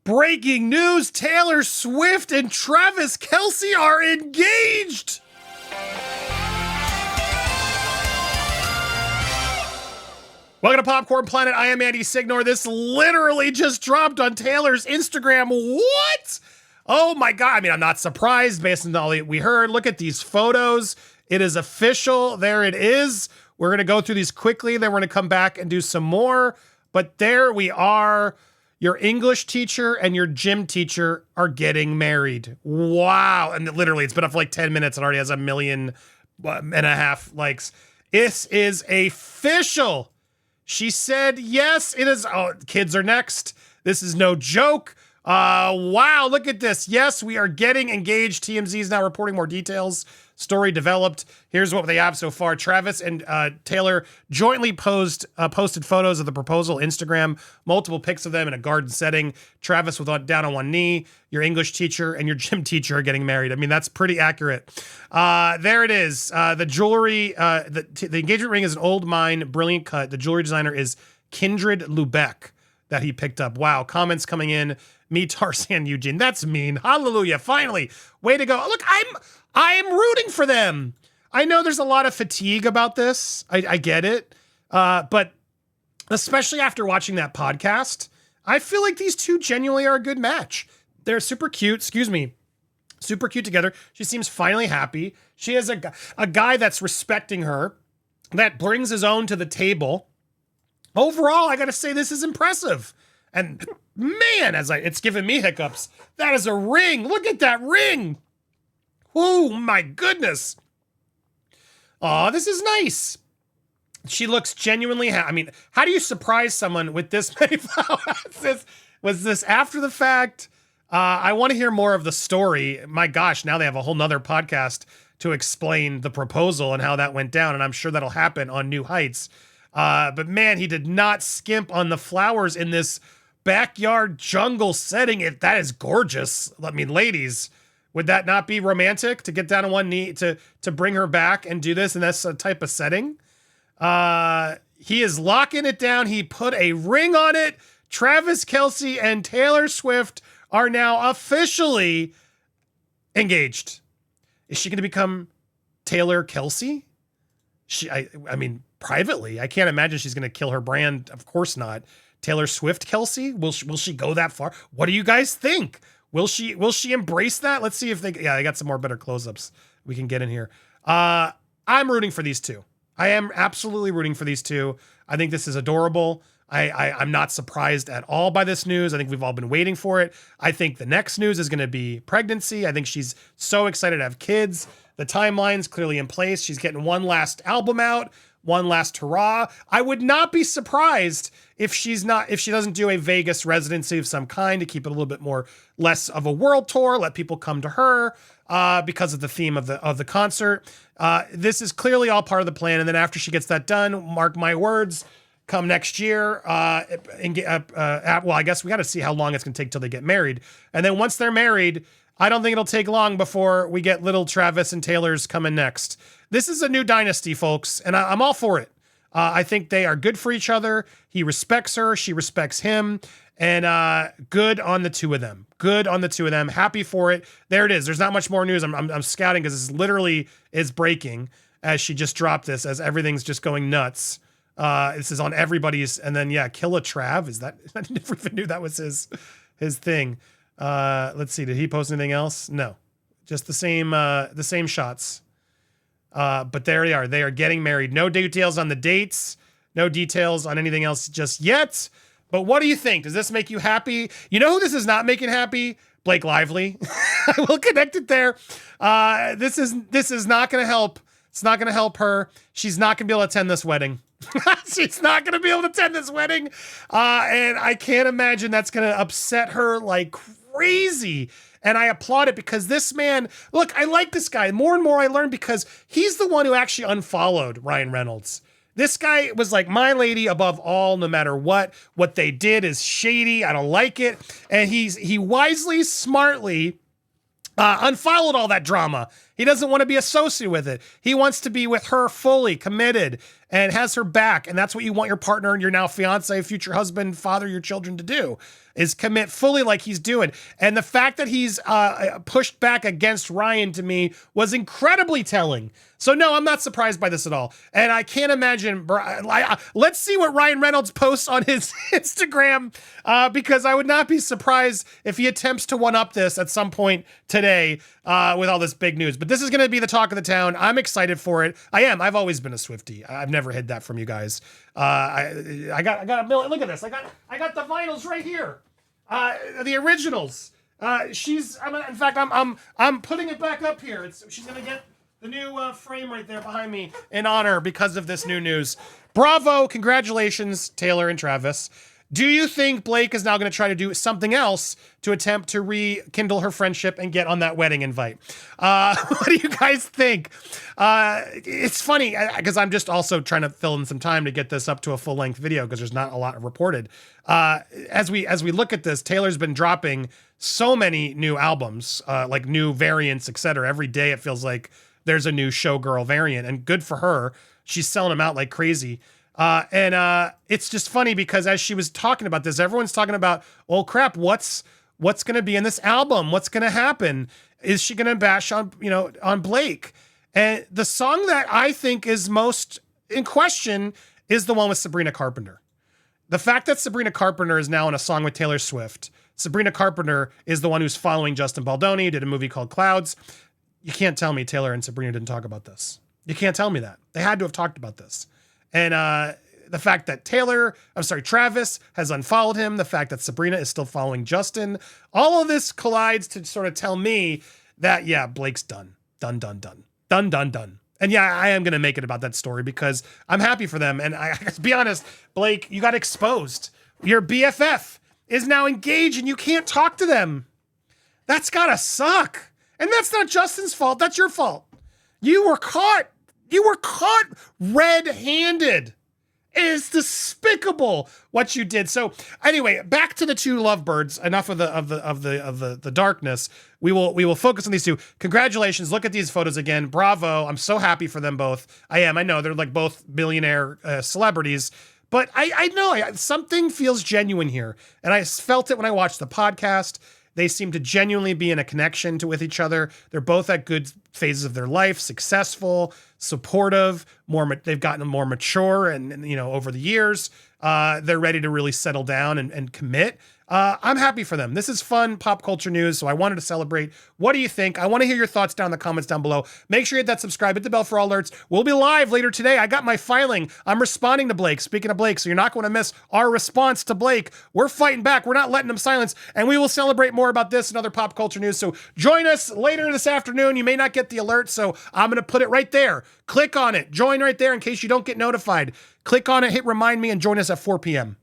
Breaking news, Taylor Swift and Travis Kelce are engaged. Welcome to Popcorn Planet. I am Andy Signore. This literally just dropped on Taylor's Instagram. What? Oh my God. I mean, I'm not surprised based on all we heard. Look at these photos. It is official. There it is. We're going to go through these quickly. Then we're going to come back and do some more. But there we are. Your English teacher and your gym teacher are getting married. Wow. And literally, it's been up for like 10 minutes and already has 1.5 million likes. This is official. She said, yes, it is. Oh, kids are next. This is no joke. Wow, look at this. Yes, we are getting engaged. TMZ is now reporting more details. Story developed. Here's what they have so far. Travis and Taylor jointly posted photos of the proposal Instagram, multiple pics of them in a garden setting. Travis down on one knee. Your English teacher and your gym teacher are getting married. I mean, that's pretty accurate. There it is. The jewelry, the engagement ring is an old mine, brilliant cut. The jewelry designer is Kindred Lubeck that he picked up. Wow, comments coming in. Me, Tarzan Eugene. That's mean. Hallelujah. Finally. Way to go. Look, I am rooting for them. I know there's a lot of fatigue about this. I get it. But especially after watching that podcast, I feel like these two genuinely are a good match. They're super cute. Super cute together. She seems finally happy. She has a guy that's respecting her, that brings his own to the table. Overall, I got to say this is impressive. And man, it's giving me hiccups. That is a ring. Look at that ring. Oh my goodness. Oh, this is nice. She looks genuinely happy. I mean, how do you surprise someone with this many flowers? Was this after the fact? I want to hear more of the story. My gosh, now they have a whole nother podcast to explain the proposal and how that went down. And I'm sure that'll happen on New Heights. But man, he did not skimp on the flowers in this backyard jungle setting. That is gorgeous. I mean, ladies, would that not be romantic to get down on one knee to bring her back and do this in this type of setting? He is locking it down. He put a ring on it. Travis Kelce and Taylor Swift are now officially engaged. Is she going to become Taylor Kelce? I mean, privately, I can't imagine she's going to kill her brand. Of course not. Taylor Swift Kelce? Will she go that far? What do you guys think? Will she embrace that? Let's see if they got some more better close-ups we can get in here. I'm rooting for these two. I am absolutely rooting for these two. I think this is adorable. I'm not surprised at all by this news. I think we've all been waiting for it. I think the next news is going to be pregnancy. I think she's so excited to have kids. The timeline's clearly in place. She's getting one last album out, one last hurrah. I would not be surprised if she doesn't do a Vegas residency of some kind to keep it a little bit less of a world tour, let people come to her because of the theme of the concert. This is clearly all part of the plan. And then after she gets that done, mark my words, come next year, well, I guess we got to see how long it's going to take till they get married. And then once they're married, I don't think it'll take long before we get little Travis and Taylor's coming next. This is a new dynasty, folks, and I'm all for it. I think they are good for each other. He respects her. She respects him. And good on the two of them. Good on the two of them. Happy for it. There it is. There's not much more news. I'm scouting because this literally is breaking as she just dropped this, as everything's just going nuts. This is on everybody's. And then, yeah, kill a Trav. I never even knew that was his thing. Let's see. Did he post anything else? No, just the same shots. But there they are. They are getting married. No details on the dates. No details on anything else just yet. But what do you think? Does this make you happy? You know who this is not making happy? Blake Lively. I will connect it there. This is not going to help. It's not going to help her. She's not going to be able to attend this wedding. She's not going to be able to attend this wedding. And I can't imagine that's going to upset her like crazy. And I applaud it because this man, look, I like this guy. More and more I learn because he's the one who actually unfollowed Ryan Reynolds. This guy was like, my lady above all, no matter what. What they did is shady. I don't like it. And he wisely, smartly unfollowed all that drama. He doesn't want to be associated with it. He wants to be with her fully committed. and has her back. And that's what you want your partner and your now fiance, future husband, father, your children to do, is commit fully like he's doing. And the fact that he's pushed back against Ryan, to me, was incredibly telling. So no, I'm not surprised by this at all. And I can't imagine, let's see what Ryan Reynolds posts on his Instagram, because I would not be surprised if he attempts to one-up this at some point today with all this big news. But this is going to be the talk of the town. I'm excited for it. I am. I've always been a Swiftie. I've never hid that from you guys. I got a million. Look at this. I got the vinyls right here. The originals. In fact, I'm putting it back up here. She's gonna get the new frame right there behind me in honor because of this new news. Bravo, congratulations, Taylor and Travis. Do you think Blake is now going to try to do something else to attempt to rekindle her friendship and get on that wedding invite? What do you guys think? It's funny because I'm just also trying to fill in some time to get this up to a full-length video because there's not a lot reported. As we look at this, Taylor's been dropping so many new albums, like new variants, etc. Every day it feels like there's a new Showgirl variant, and good for her. She's selling them out like crazy. And it's just funny because as she was talking about this, everyone's talking about, oh crap, what's going to be in this album? What's going to happen? Is she going to bash on Blake? And the song that I think is most in question is the one with Sabrina Carpenter. The fact that Sabrina Carpenter is now in a song with Taylor Swift. Sabrina Carpenter is the one who's following Justin Baldoni, did a movie called Clouds. You can't tell me Taylor and Sabrina didn't talk about this. You can't tell me that. They had to have talked about this. And the fact that Travis has unfollowed him, the fact that Sabrina is still following Justin, all of this collides to sort of tell me that, yeah, Blake's done. Done. And yeah, I am going to make it about that story because I'm happy for them. And I to be honest, Blake, you got exposed. Your BFF is now engaged and you can't talk to them. That's gotta suck. And that's not Justin's fault. That's your fault. You were caught red-handed. It is despicable what you did. So anyway, back to the two lovebirds. Enough of the darkness. We will focus on these two. Congratulations. Look at these photos again. Bravo. I'm so happy for them both. I know they're like both billionaire celebrities, but I know something feels genuine here. And I felt it when I watched the podcast. They seem to genuinely be in a connection with each other. They're both at good phases of their life, successful, supportive, they've gotten more mature and over the years. They're ready to really settle down and commit. I'm happy for them. This is fun pop culture news, so I wanted to celebrate. What do you think? I want to hear your thoughts down in the comments down below. Make sure you hit that subscribe, hit the bell for all alerts. We'll be live later today. I got my filing. I'm responding to Blake. Speaking of Blake, so you're not going to miss our response to Blake. We're fighting back. We're not letting him silence, and we will celebrate more about this and other pop culture news. So join us later this afternoon. You may not get the alert, so I'm going to put it right there. Click on it. Join right there in case you don't get notified. Click on it, hit remind me, and join us at 4 p.m.